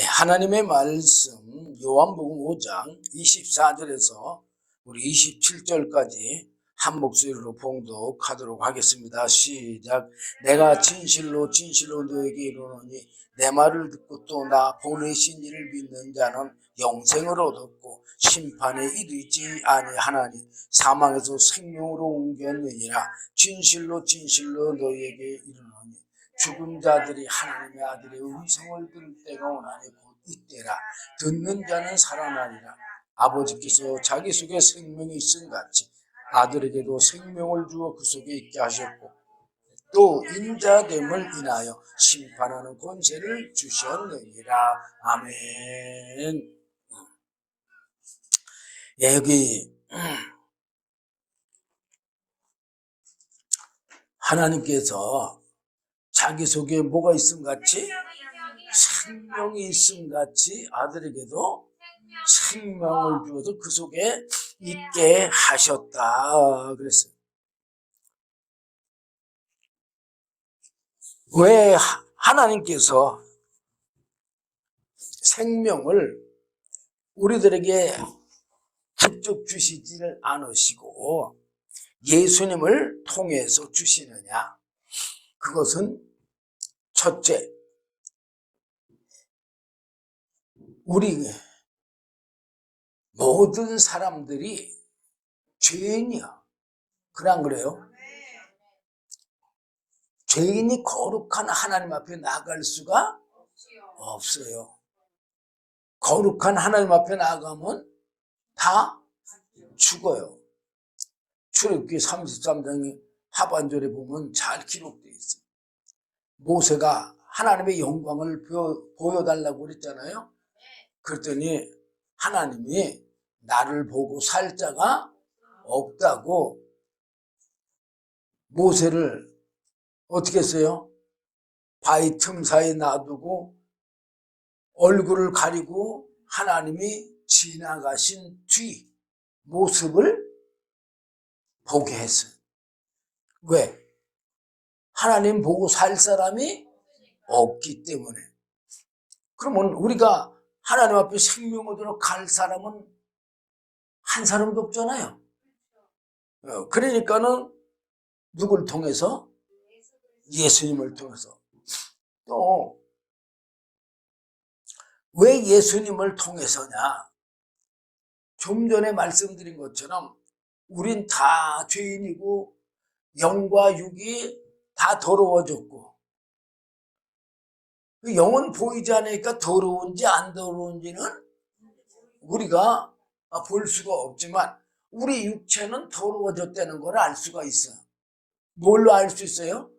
하나님의 말씀 요한복음 5장 24절에서 우리 27절까지 한 목소리로 봉독하도록 하겠습니다. 시작. 내가 진실로 진실로 너에게 이르노니 내 말을 듣고 또 나 보내신 이를 믿는 자는 영생을 얻었고 심판에 이르지 아니하나니 사망에서 생명으로 옮겼느니라. 진실로 진실로 너희에게 이르노니 죽은 자들이 하나님의 아들의 음성을 들을 때가 오나니 곧 이때라. 듣는 자는 살아나리라. 아버지께서 자기 속에 생명이 있음 같이 아들에게도 생명을 주어 그 속에 있게 하셨고 또 인자됨을 인하여 심판하는 권세를 주셨느니라. 아멘. 여기 하나님께서 자기 속에 뭐가 있음 같이? 생명이 있음 같이 아들에게도 생명을 주어서 그 속에 있게 하셨다 그랬어요. 왜 하나님께서 생명을 우리들에게 직접 주시지를 않으시고 예수님을 통해서 주시느냐? 그것은 첫째, 우리 모든 사람들이 죄인이야. 그래 안 그래요? 죄인이 거룩한 하나님 앞에 나갈 수가 없어요. 거룩한 하나님 앞에 나가면 다 죽어요. 출애굽기 33장의 하반절에 보면 잘 기록되어 있어요. 모세가 하나님의 영광을 보여달라고 그랬잖아요. 그랬더니 하나님이 나를 보고 살 자가 없다고 모세를 어떻게 했어요? 바위 틈 사이에 놔두고 얼굴을 가리고 하나님이 지나가신 뒤 모습을 보게 했어요. 왜? 하나님 보고 살 사람이 없기 때문에. 그러면 우리가 하나님 앞에 생명 얻으러 갈 사람은 한 사람도 없잖아요. 그러니까는 누굴 통해서? 예수님을 통해서. 또 왜 예수님을 통해서냐? 좀 전에 말씀드린 것처럼 우린 다 죄인이고 영과 육이 다 더러워졌고 영은 보이지 않으니까 더러운지 안 더러운지는 우리가 볼 수가 없지만 우리 육체는 더러워졌다는 걸 알 수가 있어요. 뭘로 알 수 있어요?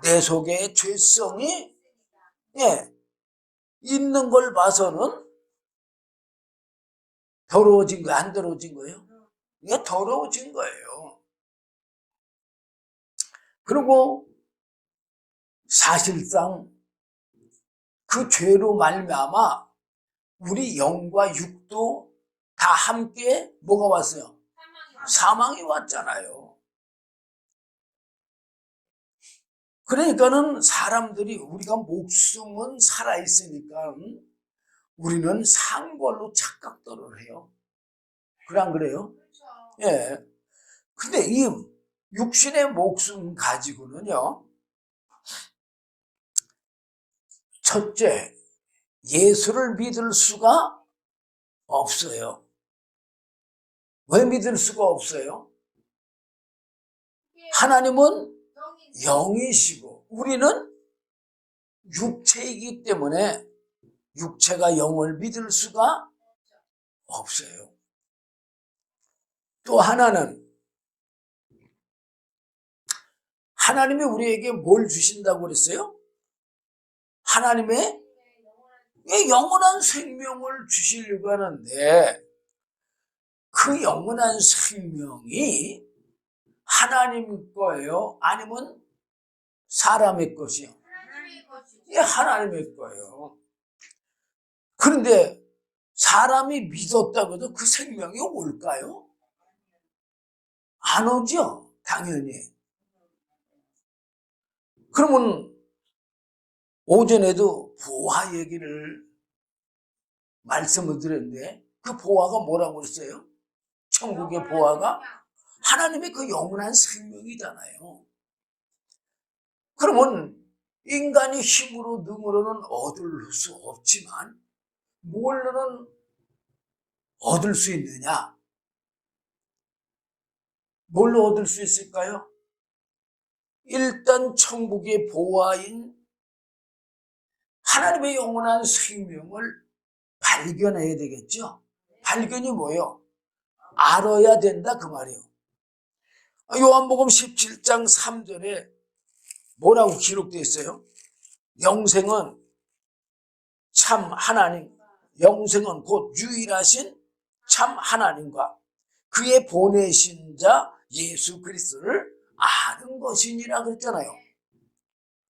내 속에 죄성이 있는 걸 봐서는 더러워진 거예요? 안 더러워진 거예요? 이게 더러워진 거예요. 그리고 사실상 그 죄로 말미암아 우리 영과 육도 다 함께 뭐가 왔어요? 사망이 왔잖아요. 그러니까는 사람들이 우리가 목숨은 살아있으니까 우리는 산 걸로 착각들을 해요. 그래 안 그래요? 예. 근데 이 육신의 목숨 가지고는요, 첫째, 예수를 믿을 수가 없어요. 왜 믿을 수가 없어요? 하나님은 영이시고 우리는 육체이기 때문에 육체가 영을 믿을 수가 없어요. 또 하나는 하나님이 우리에게 뭘 주신다고 그랬어요? 하나님의 영원한 생명을 주시려고 하는데 그 영원한 생명이 하나님 거예요? 아니면 사람의 것이요? 하나님의 거예요. 그런데 사람이 믿었다고 해도 그 생명이 올까요? 안 오죠, 당연히. 그러면 오전에도 부활 얘기를 말씀을 드렸는데 그 보화가 뭐라고 그랬어요? 천국의 보화가 하나님의 그 영원한 생명이잖아요. 그러면 인간이 힘으로 능으로는 얻을 수 없지만 뭘로는 얻을 수 있느냐? 뭘로 얻을 수 있을까요? 일단 천국의 보화인 하나님의 영원한 생명을 발견해야 되겠죠? 발견이 뭐예요? 알아야 된다 그 말이에요. 요한복음 17장 3절에 뭐라고 기록되어 있어요? 영생은 참 하나님, 영생은 곧 유일하신 참 하나님과 그의 보내신 자 예수 그리스도를 아는 것이니라 그랬잖아요.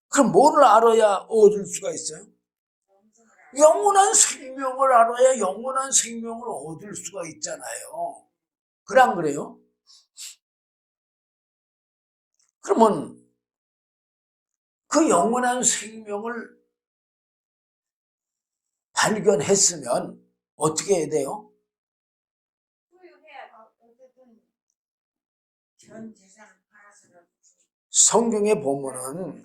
그럼 뭐를 알아야 얻을 수가 있어요? 영원한 생명을 알아야 영원한 생명을 얻을 수가 있잖아요. 그래 안 그래요? 그러면 그 영원한 생명을 발견했으면 어떻게 해야 돼요? 성경에 보면은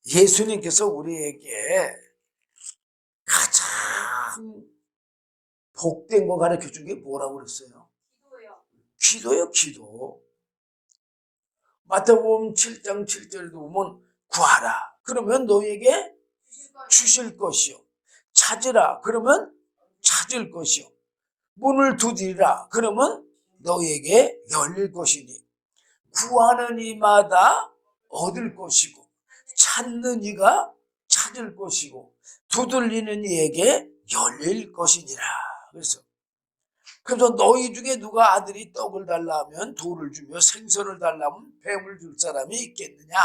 예수님께서 우리에게 가장 복된 거 가르쳐 준 게 뭐라고 그랬어요? 기도요, 기도. 마태복음 7장 7절에도 보면 구하라. 그러면 너에게 주실 것이요. 찾으라. 그러면 찾을 것이요. 문을 두드리라. 그러면 너에게 열릴 것이니 구하는 이마다 얻을 것이고 찾는 이가 찾을 것이고 두들리는 이에게 열릴 것이니라. 그래서 너희 중에 누가 아들이 떡을 달라 하면 돌을 주며 생선을 달라 하면 뱀을 줄 사람이 있겠느냐?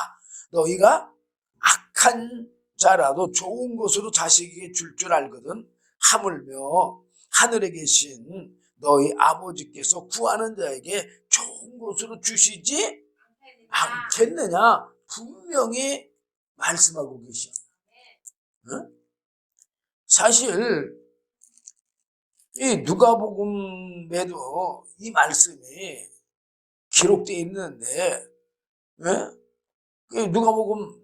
너희가 악한 자라도 좋은 것으로 자식에게 줄 알거든. 하물며 하늘에 계신 너희 아버지께서 구하는 자에게 좋은 것으로 주시지 않겠느냐? 분명히 말씀하고 계셔. 응? 사실 이 누가복음에도 이 말씀이 기록되어 있는데, 누가복음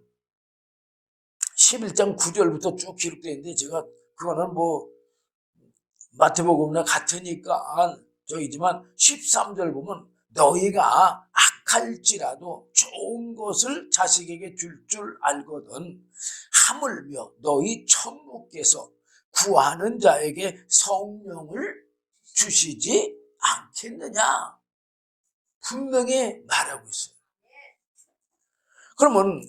11장 9절부터 쭉 기록되어 있는데, 제가 그거는 뭐 마태복음이나 같으니까 저이지만 13절 보면 너희가 악할지라도 좋은 것을 자식에게 줄 알거든. 하물며 너희 천국께서 구하는 자에게 성령을 주시지 않겠느냐? 분명히 말하고 있어요. 그러면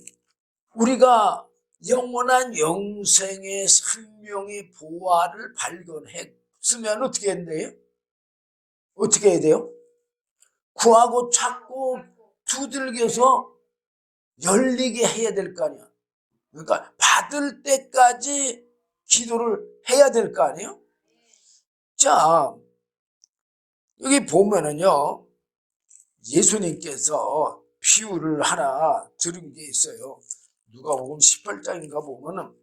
우리가 영원한 영생의 생명의 보화를 발견했으면 어떻게 해야 돼요? 어떻게 해야 돼요? 구하고 찾고 두들겨서 열리게 해야 될 거 아니야. 그러니까 받을 때까지 기도를 해야 될 거 아니에요? 자, 여기 보면은요, 예수님께서 비유를 하나 들은 게 있어요. 누가복음 18장인가 보면은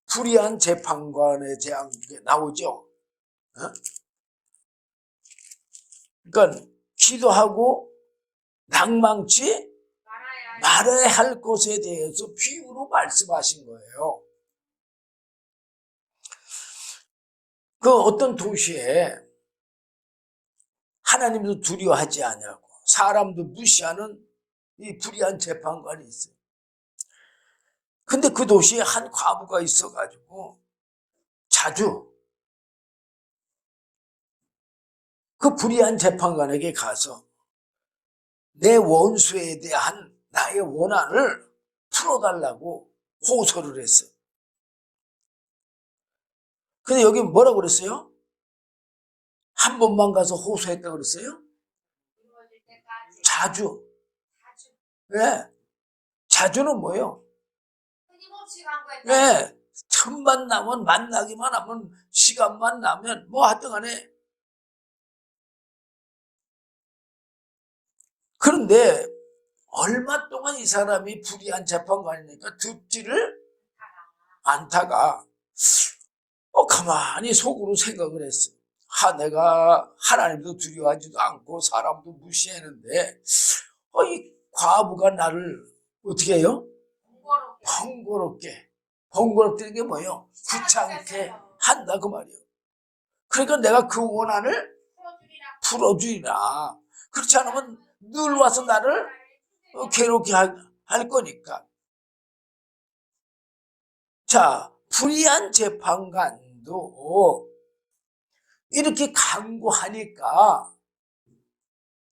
불의한 재판관에 대한 게 나오죠. 그러니까 기도하고 낭망치 말아야 할 것에 대해서 비유로 말씀하신 거예요. 그 어떤 도시에 하나님도 두려워하지 않냐고 사람도 무시하는 이 불의한 재판관이 있어요. 근데 그 도시에 한 과부가 있어가지고 자주 그 불의한 재판관에게 가서 내 원수에 대한 나의 원한을 풀어달라고 호소를 했어요. 근데 여기 뭐라고 그랬어요? 한 번만 가서 호소했다고 그랬어요? 자주. 네. 자주는 뭐예요? 네. 틈만 나면 만나기만 하면 시간만 나면 뭐 하여튼 간에 그런데 얼마 동안 이 사람이 불의한 재판관이니까 듣지를 않다가 가만히 속으로 생각을 했어요. 내가 하나님도 두려워하지도 않고 사람도 무시했는데 이 과부가 나를 어떻게 해요? 번거롭게 게 뭐예요? 귀찮게 한다 그 말이에요. 그러니까 내가 그 원한을 풀어주리라. 그렇지 않으면 늘 와서 나를 괴롭게 할 거니까. 자, 불의한 재판관도 이렇게 강구하니까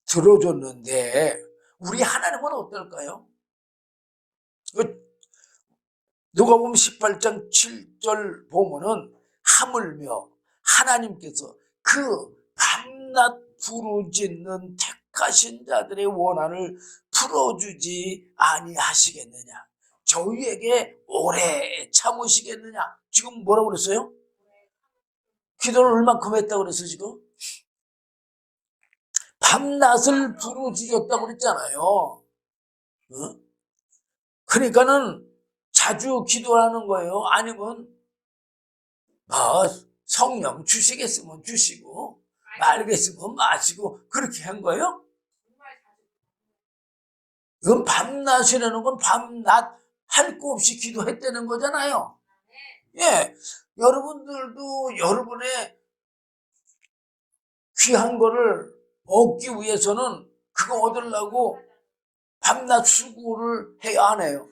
들어줬는데 우리 하나님은 어떨까요? 누가복음 18장 7절 보면은 하물며 하나님께서 그 밤낮 부르짖는 택하신 자들의 원한을 풀어주지 아니하시겠느냐? 저희에게 오래 참으시겠느냐? 지금 뭐라고 그랬어요? 기도를 얼만큼 했다고 그랬어요 지금? 밤낮을 부르짖었다고 그랬잖아요. 어? 그러니까는 자주 기도하는 거예요. 아니면 성령 주시겠으면 주시고 말겠으면 마시고 그렇게 한 거예요. 이건 밤낮이라는 건 밤낮 할 거 없이 기도했다는 거잖아요. 예, 여러분들도 여러분의 귀한 거를 얻기 위해서는 그거 얻으려고 밤낮 수고를 해야 하네요.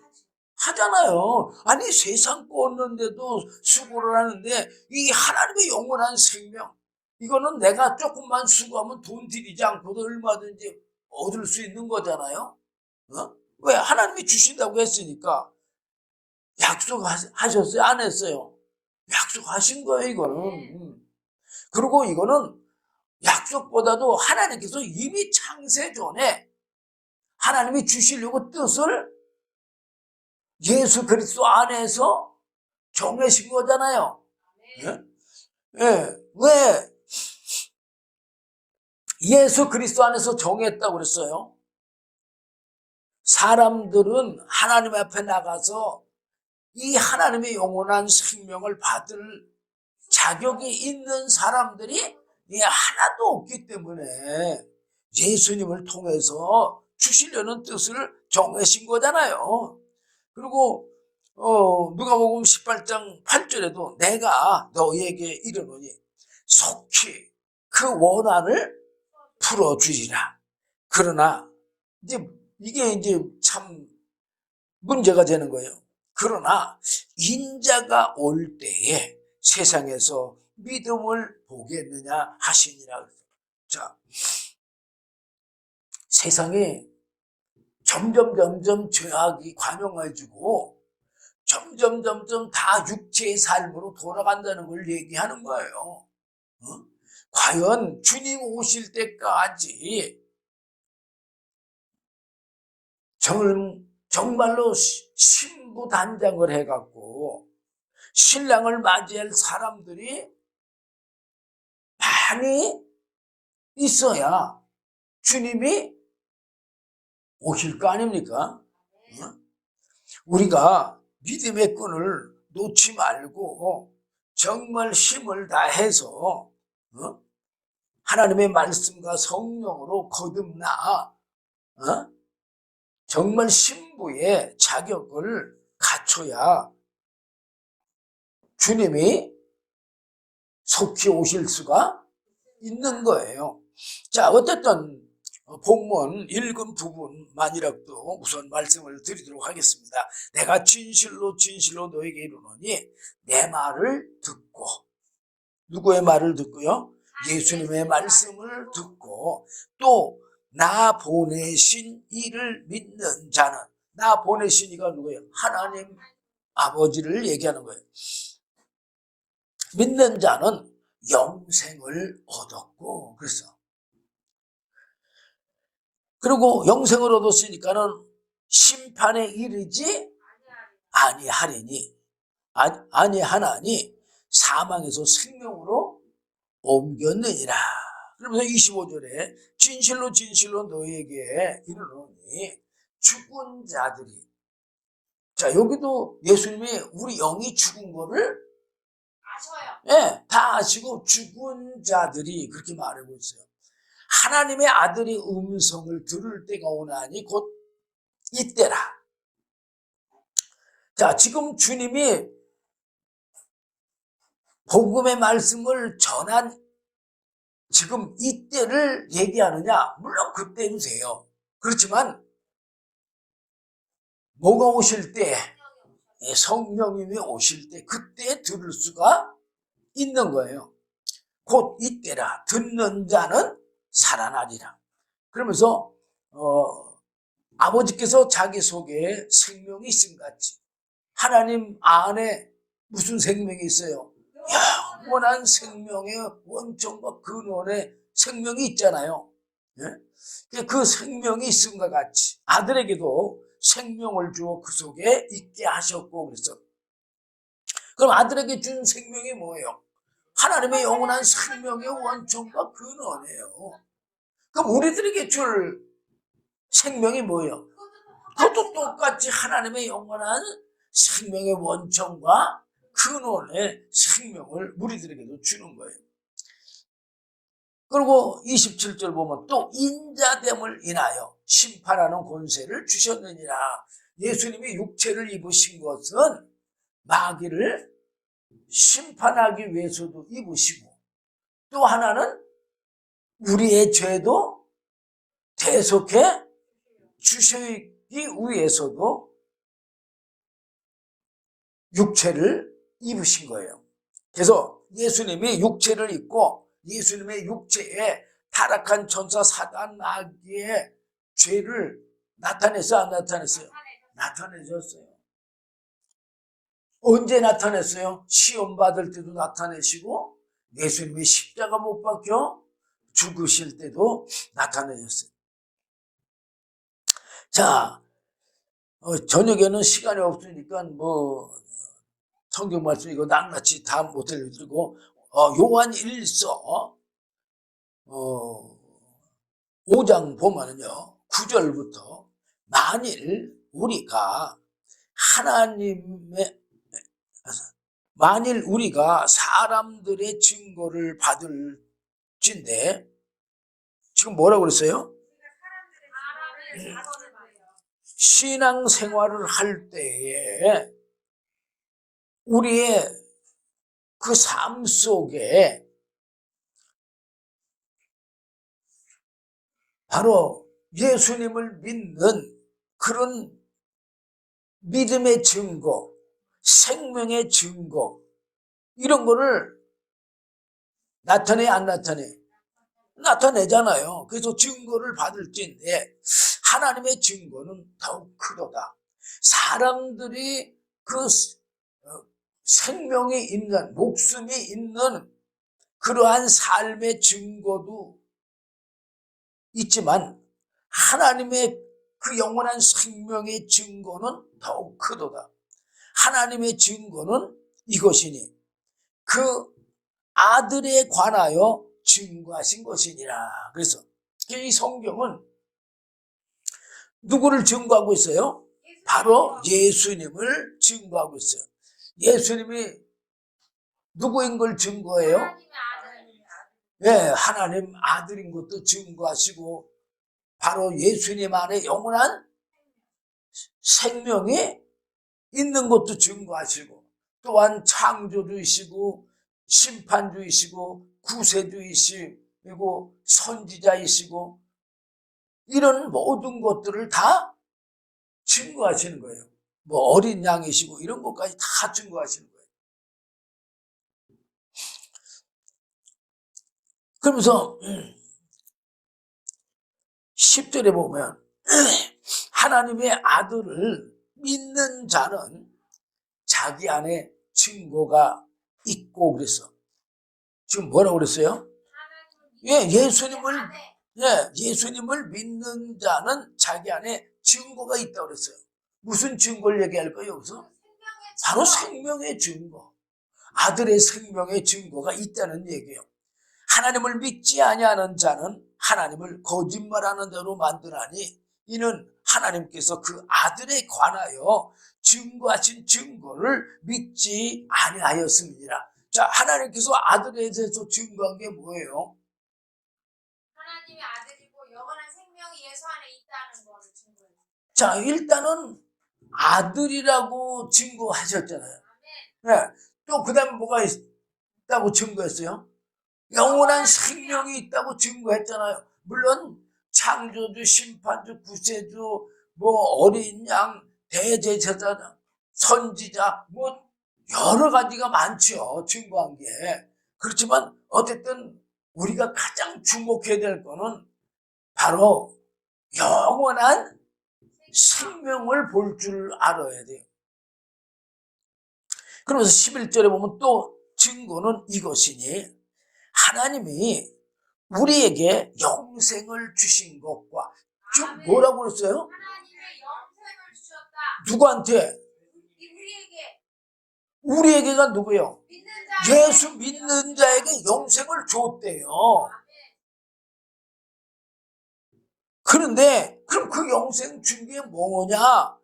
하잖아요. 아니 세상 거 얻는데도 수고를 하는데 이 하나님의 영원한 생명 이거는 내가 조금만 수고하면 돈 들이지 않고도 얼마든지 얻을 수 있는 거잖아요. 왜? 하나님이 주신다고 했으니까. 약속하셨어요? 안 했어요? 약속하신 거예요 이거는. 그리고 이거는 약속보다도 하나님께서 이미 창세 전에 하나님이 주시려고 뜻을 예수 그리스도 안에서 정하신 거잖아요. 예? 예. 왜 예수 그리스도 안에서 정했다고 그랬어요? 사람들은 하나님 앞에 나가서 이 하나님의 영원한 생명을 받을 자격이 있는 사람들이 하나도 없기 때문에 예수님을 통해서 주시려는 뜻을 정하신 거잖아요. 그리고 누가복음 18장 8절에도 내가 너희에게 이르노니 속히 그 원한을 풀어주리라. 그러나 이게 참 문제가 되는 거예요. 그러나 인자가 올 때에 세상에서 믿음을 보겠느냐 하시니라. 자, 세상에 점점 죄악이 관영해지고 점점 다 육체의 삶으로 돌아간다는 걸 얘기하는 거예요. 과연 주님 오실 때까지 정말로 신부단장을 해갖고 신랑을 맞이할 사람들이 많이 있어야 주님이 오실 거 아닙니까? 우리가 믿음의 끈을 놓지 말고 정말 힘을 다해서 하나님의 말씀과 성령으로 거듭나 정말 신부의 자격을 갖춰야 주님이 속히 오실 수가 있는 거예요. 자, 어쨌든 본문 읽은 부분만이라도 우선 말씀을 드리도록 하겠습니다. 내가 진실로 너에게 이르노니 내 말을 듣고, 누구의 말을 듣고요? 예수님의 말씀을 듣고 또 나 보내신 이를 믿는 자는, 나 보내신 이가 누구예요? 하나님 아버지를 얘기하는 거예요. 믿는 자는 영생을 얻었고, 그리고 영생을 얻었으니까는 심판에 이르지 아니하나니 사망에서 생명으로 옮겼느니라. 그러면서 25절에 진실로 너희에게 이르노니 죽은 자들이, 자 여기도 예수님이 우리 영이 죽은 거를 예, 다 아시고 죽은 자들이 그렇게 말하고 있어요. 하나님의 아들의 음성을 들을 때가 오나니 곧 이때라. 자, 지금 주님이 복음의 말씀을 전한 지금 이때를 얘기하느냐? 물론 그때도 돼요. 그렇지만 뭐가 오실 때, 성령님이 오실 때 그때 들을 수가 있는 거예요. 곧 이때라. 듣는 자는 살아나리라. 그러면서 아버지께서 자기 속에 생명이 있음 같이 하나님 안에 무슨 생명이 있어요? 영원한 생명의 원천과 근원의 생명이 있잖아요. 예? 그 생명이 있음과 같이 아들에게도 생명을 주어 그 속에 있게 하셨고 그래서 그럼 아들에게 준 생명이 뭐예요? 하나님의 영원한 생명의 원천과 근원이에요. 그럼 우리들에게 줄 생명이 뭐예요? 그것도 똑같이 하나님의 영원한 생명의 원천과 근원의 생명을 우리들에게도 주는 거예요. 그리고 27절 보면 또 인자됨을 인하여 심판하는 권세를 주셨느니라. 예수님이 육체를 입으신 것은 마귀를 심판하기 위해서도 입으시고 또 하나는 우리의 죄도 대속해 주시기 위해서도 육체를 입으신 거예요. 그래서 예수님이 육체를 입고 예수님의 육체에 타락한 천사 사단 마귀의 죄를 나타냈어요? 안 나타냈어요? 나타내셨어요. 언제 나타냈어요? 시험 받을 때도 나타내시고 예수님이 십자가 못 박혀 죽으실 때도 나타내셨어요. 자, 저녁에는 시간이 없으니까 성경 말씀 이거 낱낱이 다 못 읽고 요한 1서 5장 보면은요 9절부터 만일 우리가 사람들의 증거를 받을진데 지금 뭐라고 그랬어요? 신앙생활을 할 때에 우리의 그 삶 속에 바로 예수님을 믿는 그런 믿음의 증거, 생명의 증거 이런 거를 나타내 안 나타내? 나타내잖아요. 그래서 증거를 받을지인데 하나님의 증거는 더욱 크도다. 사람들이 그 생명이 있는 목숨이 있는 그러한 삶의 증거도 있지만 하나님의 그 영원한 생명의 증거는 더욱 크도다. 하나님의 증거는 이것이니 그 아들에 관하여 증거하신 것이니라. 그래서 이 성경은 누구를 증거하고 있어요? 바로 예수님을 증거하고 있어요. 예수님이 누구인 걸 증거해요? 예, 하나님 아들인 것도 증거하시고 바로 예수님 안에 영원한 생명이 있는 것도 증거하시고 또한 창조주이시고 심판주이시고 구세주이시고 선지자이시고 이런 모든 것들을 다 증거하시는 거예요. 뭐 어린 양이시고 이런 것까지 다 증거하시는 거예요. 그러면서 10절에 보면 하나님의 아들을 믿는 자는 자기 안에 증거가 있고 그랬어. 지금 뭐라고 그랬어요? 예수님을 믿는 자는 자기 안에 증거가 있다고 그랬어요. 무슨 증거를 얘기할까요, 여기서? 바로 생명의 증거. 아들의 생명의 증거가 있다는 얘기예요. 하나님을 믿지 아니하는 자는 하나님을 거짓말하는 자로 만드나니 이는 하나님께서 그 아들에 관하여 증거하신 증거를 믿지 아니하였음이니라. 자, 하나님께서 아들에 대해서 증거한 게 뭐예요? 하나님의 아들이고 영원한 생명이 예수 안에 있다는 것을 증거해요. 자, 일단은 아들이라고 증거하셨잖아요. 네. 또 그다음에 뭐가 있다고 증거했어요? 영원한 생명이 있다고 증거했잖아요. 물론 창조주, 심판주, 구세주, 뭐 어린 양, 대제사장, 선지자, 뭐 여러 가지가 많죠. 증거한 게. 그렇지만 어쨌든 우리가 가장 주목해야 될 거는 바로 영원한 생명을 볼 줄 알아야 돼요. 그러면서 11절에 보면 또 증거는 이것이니 하나님이 우리에게 영생을 주신 것과 좀 뭐라고 그랬어요? 하나님의 영생을 주셨다. 누구한테? 우리에게가 누구예요? 믿는 자. 예수 믿는 자에게 영생을 줬대요. 그런데 그럼 그 영생 준 게 뭐냐?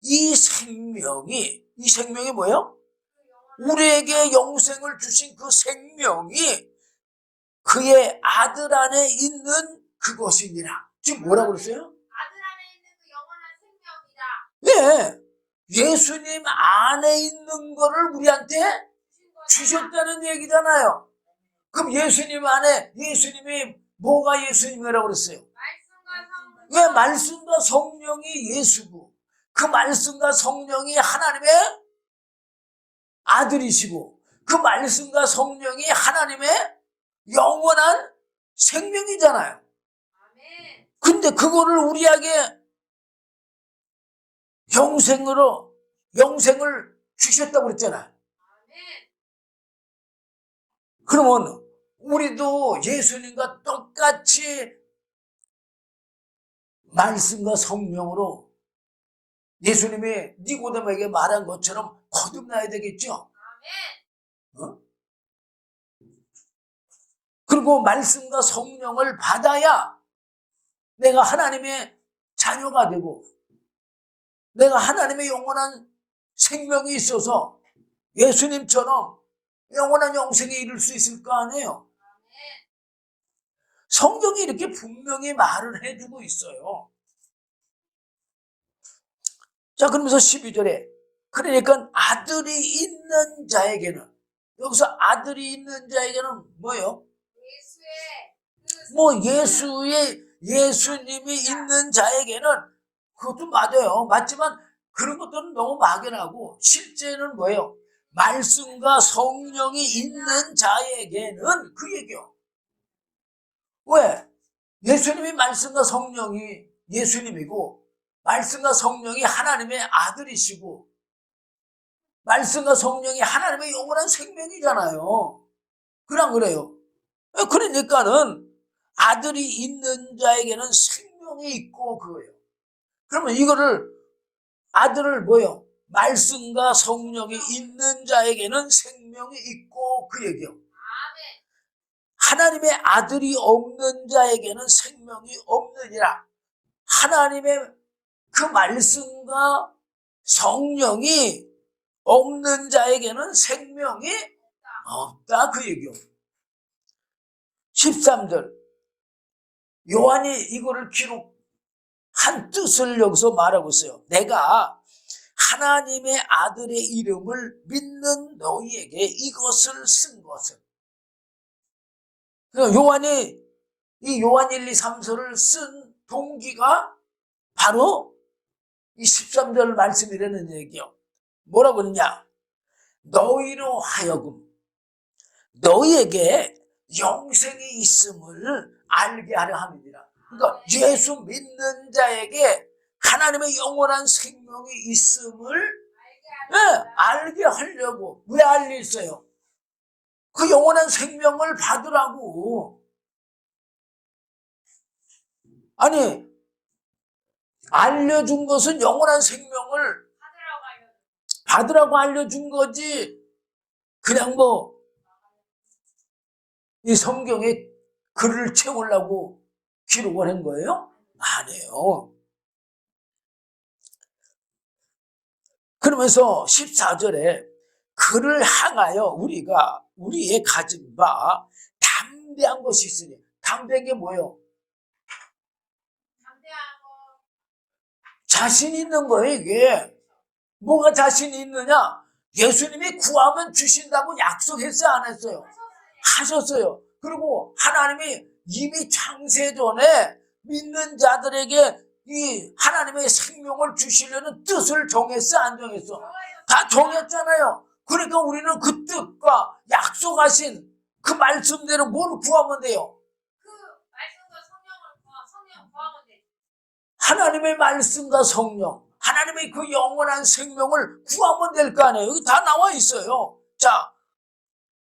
이 생명이 뭐예요? 우리에게 영생을 주신 그 생명이 그의 아들 안에 있는 그것이니라. 지금 뭐라고 그랬어요? 아들 안에 있는 그 영원한 생명이다. 예. 예수님 안에 있는 거를 우리한테 주셨다는 얘기잖아요. 그럼 예수님 안에 예수님이 뭐가 예수님이라고 그랬어요? 왜 말씀과 성령이 예수고 그 말씀과 성령이 하나님의 아들이시고 그 말씀과 성령이 하나님의 영원한 생명이잖아요. 근데 그거를 우리에게 영생을 주셨다고 그랬잖아요. 그러면 우리도 예수님과 똑같이 말씀과 성령으로 예수님이 니고데모에게 말한 것처럼 거듭나야 되겠죠. 어? 그리고 말씀과 성령을 받아야 내가 하나님의 자녀가 되고 내가 하나님의 영원한 생명이 있어서 예수님처럼 영원한 영생에 이를 수 있을 거 아니에요. 성경이 이렇게 분명히 말을 해주고 있어요. 자, 그러면서 12절에 그러니까 아들이 있는 자에게는 여기서 아들이 있는 자에게는 뭐예요? 예수님이 있는 자에게는 그것도 맞아요. 맞지만 그런 것들은 너무 막연하고 실제는 뭐예요? 말씀과 성령이 있는 자에게는 그 얘기요. 왜? 예수님이 말씀과 성령이 예수님이고 말씀과 성령이 하나님의 아들이시고 말씀과 성령이 하나님의 영원한 생명이잖아요. 그냥 그래요. 그러니까는 아들이 있는 자에게는 생명이 있고 그거예요. 그러면 이거를 아들을 뭐요? 말씀과 성령이 있는 자에게는 생명이 있고 그 얘기요. 하나님의 아들이 없는 자에게는 생명이 없느니라. 하나님의 그 말씀과 성령이 없는 자에게는 생명이 없다 그 얘기요. 13절 요한이 이거를 기록한 뜻을 여기서 말하고 있어요. 내가 하나님의 아들의 이름을 믿는 너희에게 이것을 쓴 것은 요한이 이 요한 1, 2, 3서를 쓴 동기가 바로 이 13절 말씀이라는 얘기요. 뭐라고 그러냐? 너희로 하여금 너희에게 영생이 있음을 알게 하려 함이니라. 그러니까 예수 믿는 자에게 하나님의 영원한 생명이 있음을 알게 하려고. 왜 알렸어요? 그 영원한 생명을 받으라고. 아니 알려준 것은 영원한 생명을 받으라고 알려준 거지 그냥 뭐 이 성경에 글을 채우려고 기록을 한 거예요? 아니에요. 그러면서 14절에 그를 향하여 우리가 우리의 가진 바 담대한 것이 있으니, 담대한 게 뭐예요? 담대하고 자신 있는 거예요. 이게 뭐가 자신이 있느냐? 예수님이 구하면 주신다고 약속했어요, 안 했어요? 하셨어요. 그리고 하나님이 이미 창세전에 믿는 자들에게 이 하나님의 생명을 주시려는 뜻을 정했어, 안 정했어? 다 정했잖아요. 그러니까 우리는 그 뜻과 약속하신 그 말씀대로 뭘 구하면 돼요? 그 말씀과 성령 구하면 돼. 하나님의 말씀과 성령, 하나님의 그 영원한 생명을 구하면 될 거 아니에요. 여기 다 나와 있어요. 자,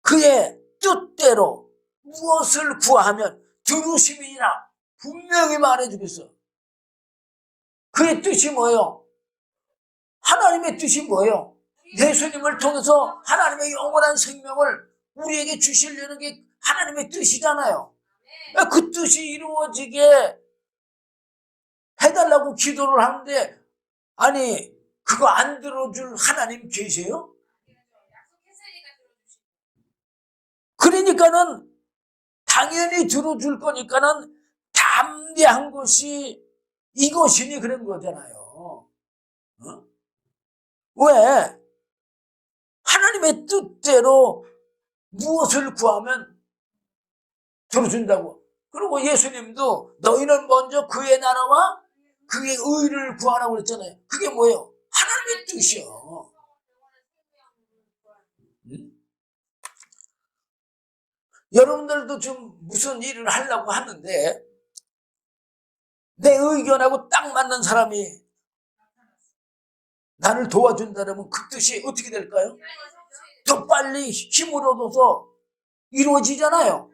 그의 뜻대로 무엇을 구하면 들으심이니라 분명히 말해주겠어요. 그의 뜻이 뭐예요? 하나님의 뜻이 뭐예요? 예수님을 통해서 하나님의 영원한 생명을 우리에게 주시려는 게 하나님의 뜻이잖아요. 그 뜻이 이루어지게 해달라고 기도를 하는데, 아니 그거 안 들어줄 하나님 계세요? 약속했으니까 들어주시고. 그러니까는 당연히 들어줄 거니까는 담대한 것이 이것이니 그런 거잖아요. 어? 왜? 하나님의 뜻대로 무엇을 구하면 들어준다고. 그리고 예수님도 너희는 먼저 그의 나라와 그의 의를 구하라고 그랬잖아요. 그게 뭐예요? 하나님의 뜻이요. 응? 여러분들도 좀 무슨 일을 하려고 하는데 내 의견하고 딱 맞는 사람이 나를 도와준다면 그 뜻이 어떻게 될까요? 더 빨리 힘을 얻어서 이루어지잖아요.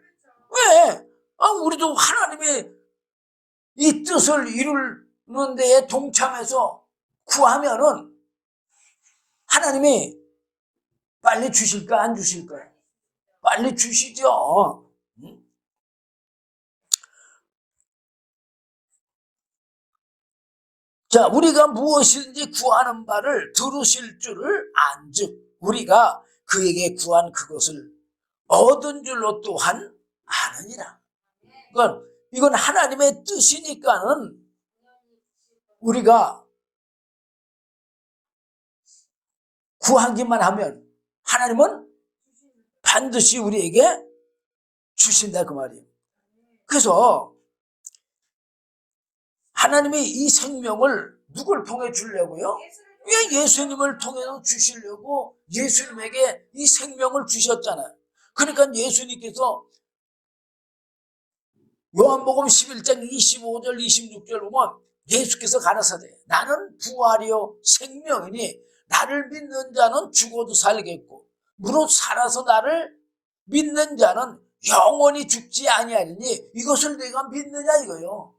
왜? 우리도 하나님의 이 뜻을 이루는 데에 동참해서 구하면은 하나님이 빨리 주실까 안 주실까요? 빨리 주시죠. 응? 자, 우리가 무엇이든지 구하는 바를 들으실 줄을 안즉 우리가 그에게 구한 그것을 얻은 줄로 또한 아느니라. 그러니까 이건 하나님의 뜻이니까는 우리가 구하기만 하면 하나님은 반드시 우리에게 주신다 그 말이에요. 그래서 하나님이 이 생명을 누굴 통해 주려고요? 왜 예수님을 통해서 주시려고 예수님에게 이 생명을 주셨잖아요. 그러니까 예수님께서 요한복음 11장 25절 26절 보면 예수께서 가라사대 나는 부활이요 생명이니 나를 믿는 자는 죽어도 살겠고 무릇 살아서 나를 믿는 자는 영원히 죽지 아니하리니 이것을 내가 믿느냐 이거요.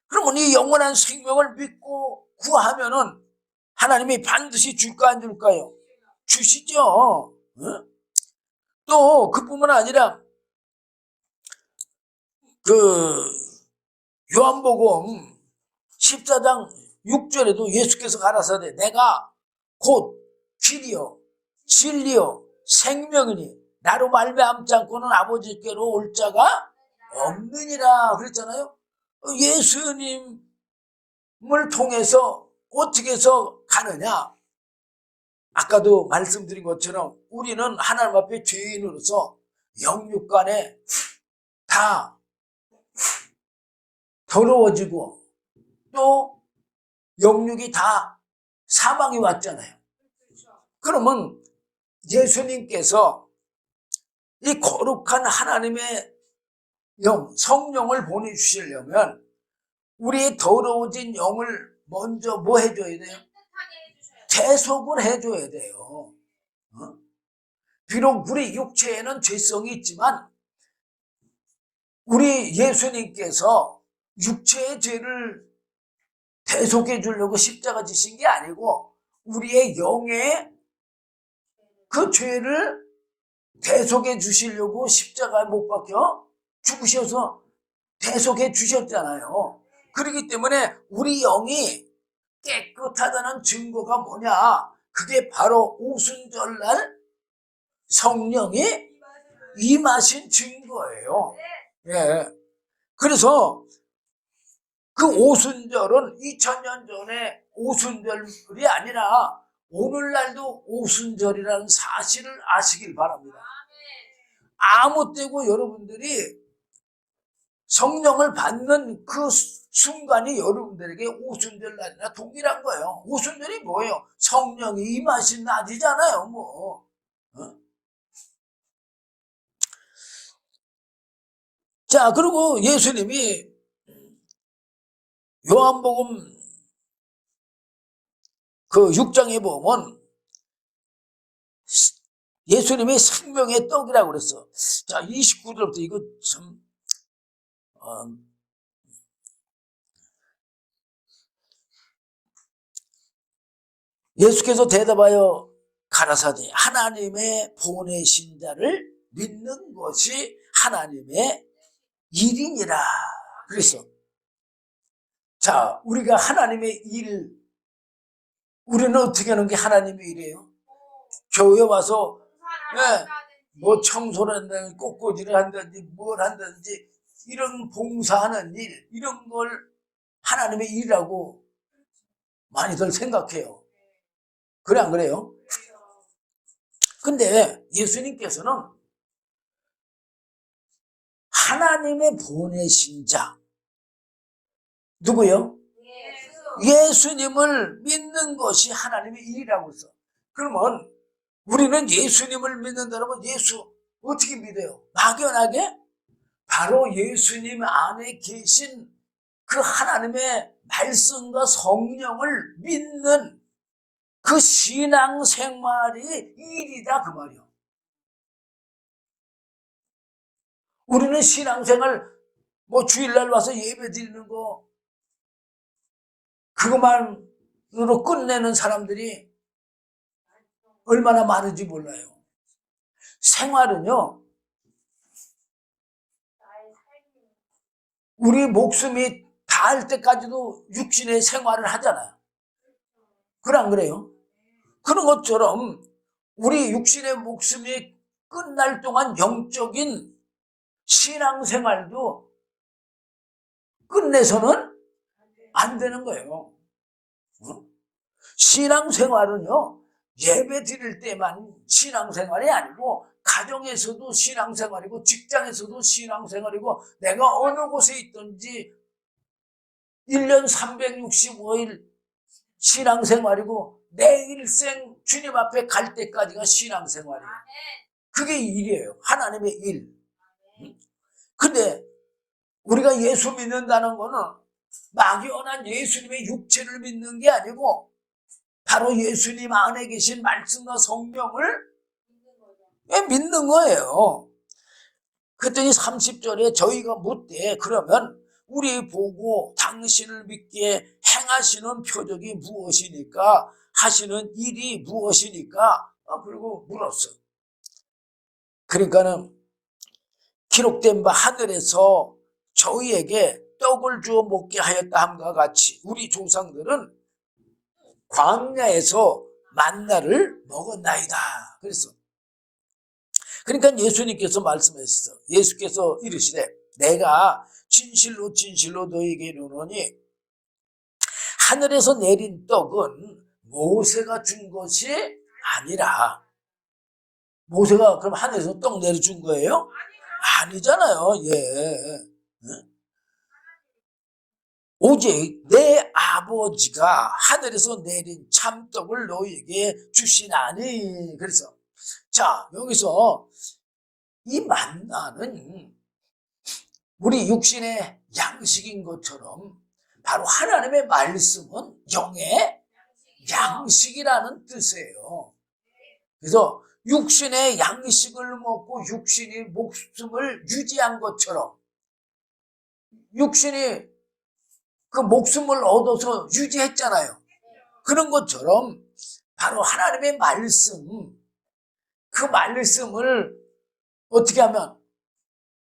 그러면 이 영원한 생명을 믿고 구하면은 하나님이 반드시 줄까 안 줄까요? 주시죠. 또 그뿐만 아니라 그 요한복음 14장 6절에도 예수께서 가라사대 내가 곧 길이요 진리요 생명이니 나로 말미암지 않고는 아버지께로 올 자가 없느니라 그랬잖아요. 예수님을 통해서 어떻게 해서 가느냐? 아까도 말씀드린 것처럼 우리는 하나님 앞에 죄인으로서 영육간에 다 더러워지고 또 영육이 다 사망이 왔잖아요. 그러면 예수님께서 이 거룩한 하나님의 성령을 보내주시려면 우리의 더러워진 영을 먼저 뭐 해줘야 돼요? 대속을 해줘야 돼요. 비록 우리 육체에는 죄성이 있지만 우리 예수님께서 육체의 죄를 대속해 주려고 십자가 지신 게 아니고 우리의 영의 그 죄를 대속해 주시려고 십자가에 못 박혀 죽으셔서 대속해 주셨잖아요. 그렇기 때문에 우리 영이 깨끗하다는 증거가 뭐냐? 그게 바로 오순절날 성령이 임하신 증거예요. 예. 그래서 그 오순절은 2000년 전에 오순절이 아니라 오늘날도 오순절이라는 사실을 아시길 바랍니다. 아무 때고 여러분들이 성령을 받는 그 순간이 여러분들에게 오순절 날이나 동일한 거예요. 오순절이 뭐예요? 성령이 임하신 날이잖아요. 뭐. 자, 그리고 예수님이 요한복음 그 6장에 보면 예수님이 생명의 떡이라고 그랬어. 자, 29절부터 이거 참 예수께서 대답하여 가라사대 하나님의 보내신 자를 믿는 것이 하나님의 일이니라 그랬어. 자, 우리가 하나님의 일, 우리는 어떻게 하는 게 하나님의 일이에요? 교회 와서 뭐 청소를 한다든지 꽃꽂이를 한다든지 뭘 한다든지 이런 봉사하는 일, 이런 걸 하나님의 일이라고 많이들 생각해요. 그래 안 그래요? 근데 예수님께서는 하나님의 보내신 자, 누구요? 예수님을 믿는 것이 하나님의 일이라고 했어. 그러면 우리는 예수님을 믿는다면 예수 어떻게 믿어요? 막연하게? 바로 예수님 안에 계신 그 하나님의 말씀과 성령을 믿는 그 신앙생활이 일이다 그 말이요. 우리는 신앙생활 뭐 주일날 와서 예배 드리는 거 그것만으로 끝내는 사람들이 얼마나 많은지 몰라요. 생활은요, 우리 목숨이 닿을 때까지도 육신의 생활을 하잖아요. 그래 안 그래요? 그런 것처럼 우리 육신의 목숨이 끝날 동안 영적인 신앙생활도 끝내서는 안 되는 거예요. 신앙생활은요, 예배 드릴 때만 신앙생활이 아니고 가정에서도 신앙생활이고 직장에서도 신앙생활이고 내가 어느 곳에 있든지 1년 365일 신앙생활이고 내 일생 주님 앞에 갈 때까지가 신앙생활이에요. 그게 일이에요. 하나님의 일. 근데 우리가 예수 믿는다는 거는 막연한 예수님의 육체를 믿는 게 아니고 바로 예수님 안에 계신 말씀과 성령을 믿는 거예요. 그랬더니 30절에 저희가 묻되 그러면 우리 보고 당신을 믿게 행하시는 표적이 무엇이니까 하시는 일이 무엇이니까 그리고 물었어. 그러니까는 기록된 바 하늘에서 저희에게 떡을 주어 먹게 하였다 함과 같이 우리 조상들은 광야에서 만나를 먹었나이다. 그랬어. 그러니까 예수님께서 말씀하셨어. 예수께서 이르시되 내가 진실로 진실로 너희에게 이르노니 하늘에서 내린 떡은 모세가 준 것이 아니라. 모세가 그럼 하늘에서 떡 내려준 거예요? 아니잖아요. 예. 오직 내 아버지가 하늘에서 내린 참떡을 너희에게 주시나니. 그래서 자, 여기서 이 만나는 우리 육신의 양식인 것처럼 바로 하나님의 말씀은 영의 양식이라는 뜻이에요. 그래서 육신의 양식을 먹고 육신이 목숨을 유지한 것처럼 육신이 그 목숨을 얻어서 유지했잖아요. 그런 것처럼 바로 하나님의 말씀, 그 말씀을 어떻게 하면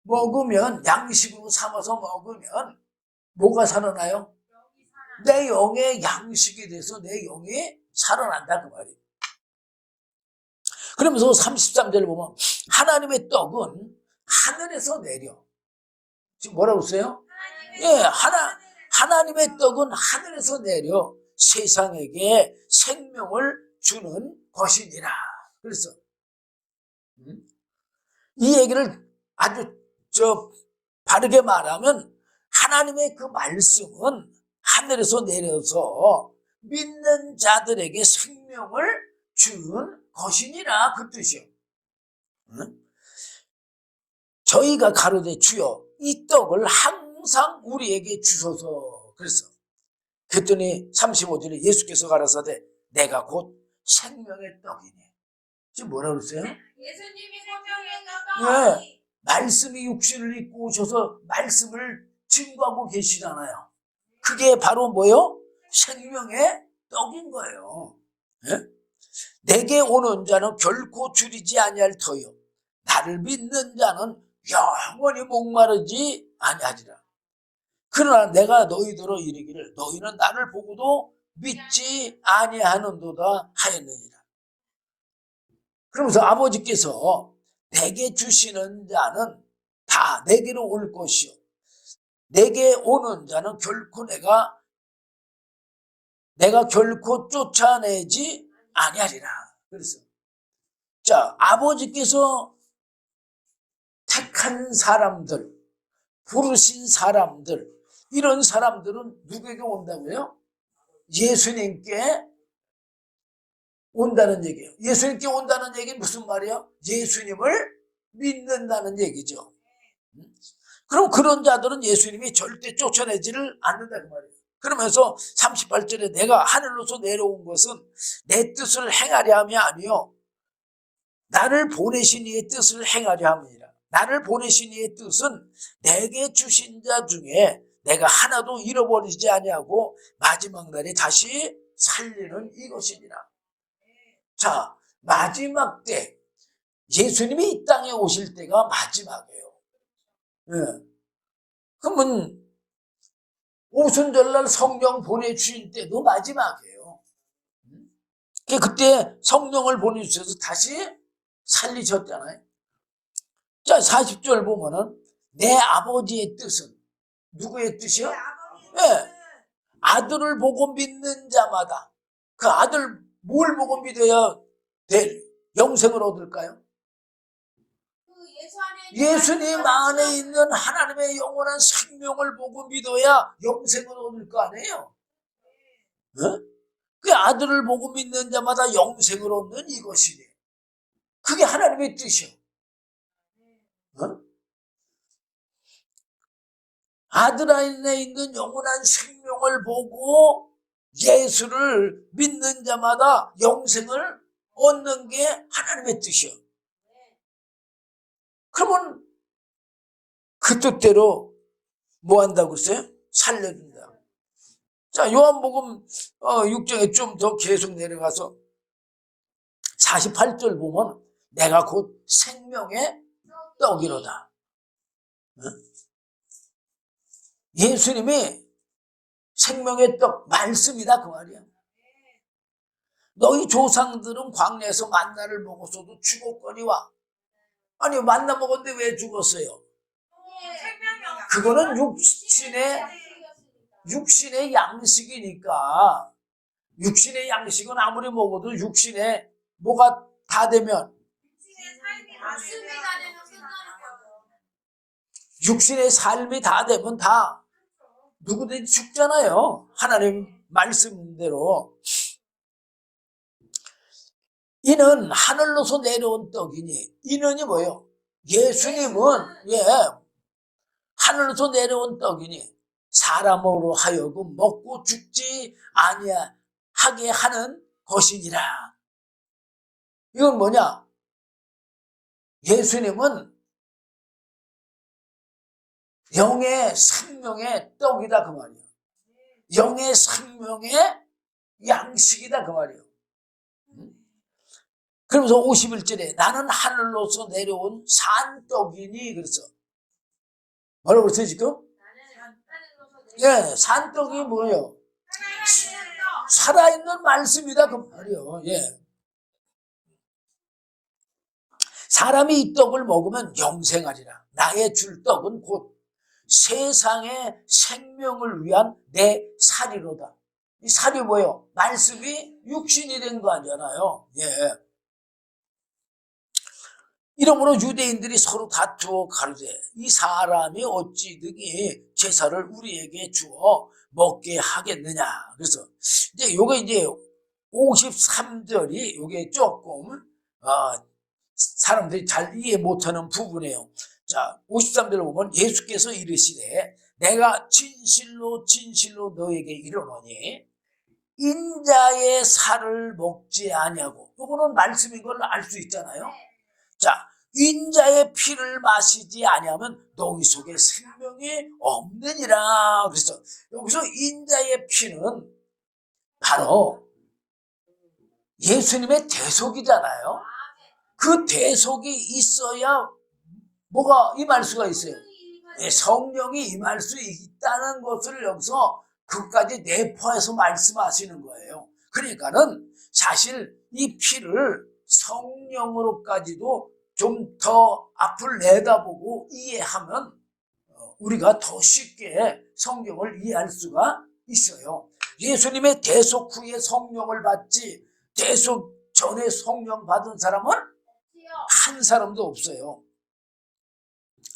먹으면 양식으로 삼아서 먹으면 뭐가 살아나요? 내 영의 양식이 돼서 내 영이 살아난다 그 말이에요. 그러면서 33절을 보면 하나님의 떡은 하늘에서 내려. 지금 뭐라고 했어요? 예, 하나님의 떡은 하늘에서 내려 세상에게 생명을 주는 것이니라. 그래서 이 얘기를 아주 바르게 말하면 하나님의 그 말씀은 하늘에서 내려서 믿는 자들에게 생명을 준 것이니라 그 뜻이요. 저희가 가로되 주여 이 떡을 항상 우리에게 주소서. 그랬더니 35절에 예수께서 가라사대 내가 곧 생명의 떡이니. 지금 뭐라고 그랬어요? 예수님이 생명의 떡. 네, 말씀이 육신을 입고 오셔서 말씀을 증거하고 계시잖아요. 그게 바로 뭐요? 생명의 떡인 거예요. 네? 내게 오는 자는 결코 줄이지 아니할 터요 나를 믿는 자는 영원히 목마르지 아니하리라. 그러나 내가 너희더러 이르기를 너희는 나를 보고도 믿지 아니하는도다 하였느니라. 그러면서 아버지께서 내게 주시는 자는 다 내게로 올 것이요 내게 오는 자는 결코 내가 결코 쫓아내지 아니하리라. 그래서 자, 아버지께서 택한 사람들, 부르신 사람들, 이런 사람들은 누구에게 온다고요? 예수님께 온다는 얘기예요. 예수님께 온다는 얘기는 무슨 말이에요? 예수님을 믿는다는 얘기죠. 그럼 그런 자들은 예수님이 절대 쫓아내지를 않는다 그 말이에요. 그러면서 38절에 내가 하늘로서 내려온 것은 내 뜻을 행하려 함이 아니요 나를 보내신 이의 뜻을 행하려 함이니라. 나를 보내신 이의 뜻은 내게 주신 자 중에 내가 하나도 잃어버리지 아니하고 마지막 날에 다시 살리는 이것이니라. 자, 마지막 때 예수님이 이 땅에 오실 때가 마지막이에요. 예. 그러면 오순절날 성령 보내주신 때도 마지막이에요. 그때 성령을 보내주셔서 다시 살리셨잖아요. 자, 40절 보면은 내 아버지의 뜻은 누구의 뜻이요? 네. 아들을 보고 믿는 자마다 그 아들 뭘 보고 믿어야 영생을 얻을까요? 예수님 안에 있는 하나님의 영원한 생명을 보고 믿어야 영생을 얻을 거 아니에요? 네? 그 아들을 보고 믿는 자마다 영생을 얻는 이것이니 그게 하나님의 뜻이요. 아들 안에 있는 영원한 생명을 보고 예수를 믿는 자마다 영생을 얻는 게 하나님의 뜻이요. 그러면 그 뜻대로 뭐 한다고 했어요? 살려준다. 자, 요한복음 6장에 좀 더 계속 내려가서 48절 보면 내가 곧 생명의 떡이로다. 예수님이 생명의 떡 말씀이다 그 말이야. 너희 조상들은 광야에서 만나를 먹었어도 죽었거니와. 아니 만나 먹었는데 왜 죽었어요? 그거는 육신의 양식이니까. 육신의 양식은 아무리 먹어도 육신에 뭐가 다 되면 육신의 삶이 다 되면 다 누구든지 죽잖아요. 하나님 말씀대로. 이는 하늘로서 내려온 떡이니 이는이 뭐예요? 예수님은 하늘로서 내려온 떡이니 사람으로 하여금 먹고 죽지 아니하게 하는 것이니라. 이건 뭐냐? 예수님은 영의 생명의 떡이다 그 말이에요. 영의 생명의 양식이다 그 말이에요. 그러면서 51절에 나는 하늘로서 내려온 산떡이니 그래서 뭐라고 그랬어요 지금? 예, 산떡이 뭐예요? 살아있는 말씀이다 그 말이에요. 예. 사람이 이 떡을 먹으면 영생하리라. 나의 줄 떡은 곧 세상의 생명을 위한 내 살이로다. 이 살이 뭐예요? 말씀이 육신이 된 거 아니잖아요. 예. 이러므로 유대인들이 서로 다투어 가로되 이 사람이 어찌 등이 제사를 우리에게 주어 먹게 하겠느냐. 그래서 이제 요게 이제 53절이 요게 조금 사람들이 잘 이해 못하는 부분이에요. 자, 53절을 보면 예수께서 이르시되 내가 진실로 진실로 너에게 이르노니 인자의 살을 먹지 아니하고, 요거는 말씀인 걸 알 수 있잖아요. 자, 인자의 피를 마시지 아니하면 너희 속에 생명이 없느니라. 그래서 여기서 인자의 피는 바로 예수님의 대속이잖아요. 그 대속이 있어야 뭐가 임할 수가 있어요? 성령이 임할 수 있다는 것을 여기서 그까지 내포해서 말씀하시는 거예요. 그러니까는 사실 이 피를 성령으로까지도 좀 더 앞을 내다보고 이해하면 우리가 더 쉽게 성경을 이해할 수가 있어요. 예수님의 대속 후에 성령을 받지 대속 전에 성령 받은 사람은 한 사람도 없어요.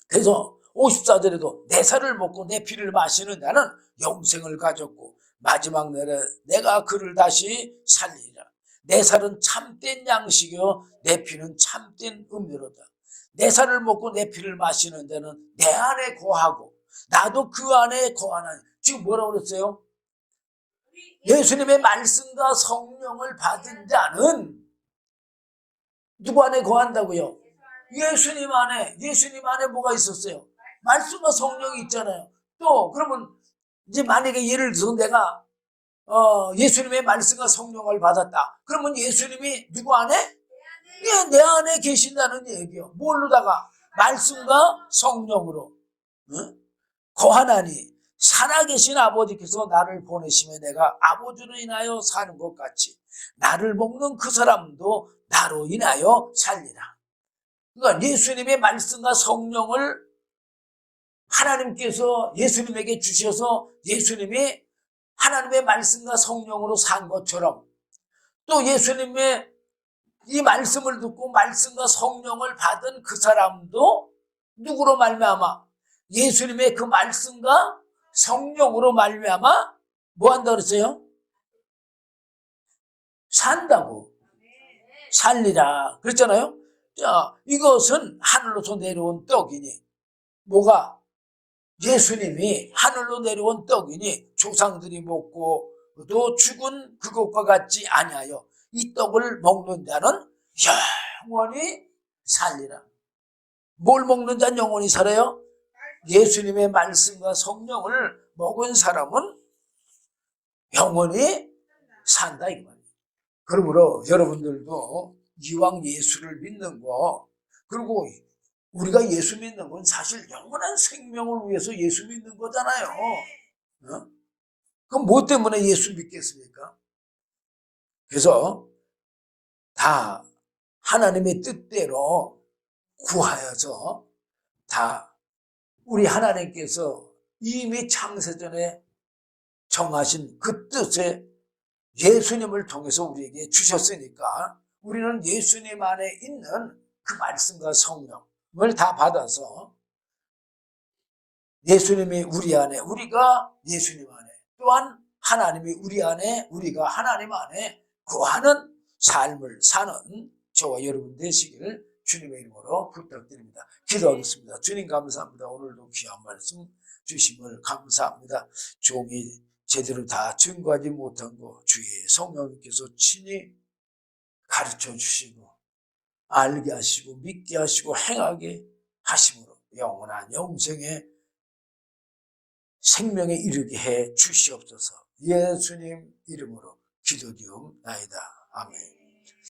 그래서 54절에도 내 살을 먹고 내 피를 마시는 자는 영생을 가졌고 마지막 날에 내가 그를 다시 살리리라. 내 살은 참된 양식이요 내 피는 참된 음료로다. 내 살을 먹고 내 피를 마시는 자는 내 안에 거하고 나도 그 안에 거하나니. 지금 뭐라고 그랬어요? 예수님의 말씀과 성령을 받은 자는 누구 안에 거한다고요? 예수님 안에 뭐가 있었어요? 말씀과 성령이 있잖아요. 또 그러면 이제 만약에 예를 들어서 내가 예수님의 말씀과 성령을 받았다. 그러면 예수님이 누구 안에? 예, 내 안에 계신다는 얘기요. 뭘로다가? 말씀과 성령으로. 응? 거하나니 살아계신 아버지께서 나를 보내시며 내가 아버지로 인하여 사는 것 같이 나를 먹는 그 사람도 나로 인하여 살리라. 그러니까 예수님의 말씀과 성령을 하나님께서 예수님에게 주셔서 예수님이 하나님의 말씀과 성령으로 산 것처럼 또 예수님의 이 말씀을 듣고 말씀과 성령을 받은 그 사람도 누구로 말미암아? 예수님의 그 말씀과 성령으로 말미암아 뭐 한다 그랬어요? 산다고. 살리라 그랬잖아요. 자, 이것은 하늘로서 내려온 떡이니 뭐가? 예수님이 하늘로 내려온 떡이니 조상들이 먹고 또 죽은 그것과 같지 아니하여 이 떡을 먹는 자는 영원히 살리라. 뭘 먹는 자는 영원히 살아요? 예수님의 말씀과 성령을 먹은 사람은 영원히 산다 이 말이에요. 그러므로 여러분들도 이왕 예수를 믿는 거, 그리고 우리가 예수 믿는 건 사실 영원한 생명을 위해서 예수 믿는 거잖아요. 그럼 뭐 때문에 예수 믿겠습니까? 그래서 다 하나님의 뜻대로 구하여서 다 우리 하나님께서 이미 창세전에 정하신 그 뜻에 예수님을 통해서 우리에게 주셨으니까 우리는 예수님 안에 있는 그 말씀과 성령을 다 받아서 예수님이 우리 안에, 우리가 예수님 안에, 또한 하나님이 우리 안에, 우리가 하나님 안에 거하는 삶을 사는 저와 여러분 되시기를 주님의 이름으로 부탁드립니다. 기도하겠습니다. 주님 감사합니다. 오늘도 귀한 말씀 주심을 감사합니다. 종이 제대로 다 증거하지 못한 거 주의 성령님께서 친히 가르쳐 주시고 알게 하시고 믿게 하시고 행하게 하심으로 영원한 영생에 생명에 이르게 해 주시옵소서. 예수님 이름으로 기도드리옵나이다. 아멘.